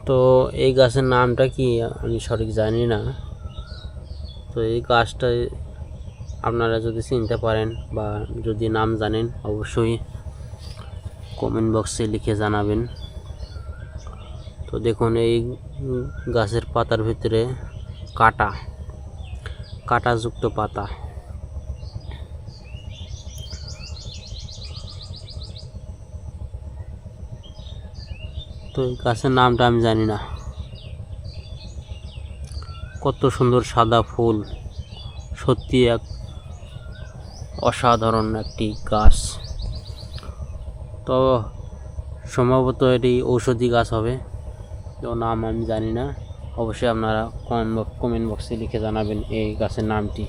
তো এই গাছের নামটা কি আমি সঠিক জানি না। তো এই গাছটা আপনারা যদি চিনতে পারেন বা যদি নাম জানেন অবশ্যই কমেন্ট বক্সে লিখে জানাবেন। তো দেখুন এই গাছের পাতার ভিতরে কাঁটাযুক্ত পাতা। তো এই গাছের নামটা আমি জানি না। কত সুন্দর সাদা ফুল, সত্যি এক অসাধারণ একটি গাছ। তো সম্ভবত এটি ঔষধি গাছ হবে, তো নাম আমি জানি না। অবশ্যই আপনারা কমেন্ট বক্সে লিখে জানাবেন এই গাছের নামটি।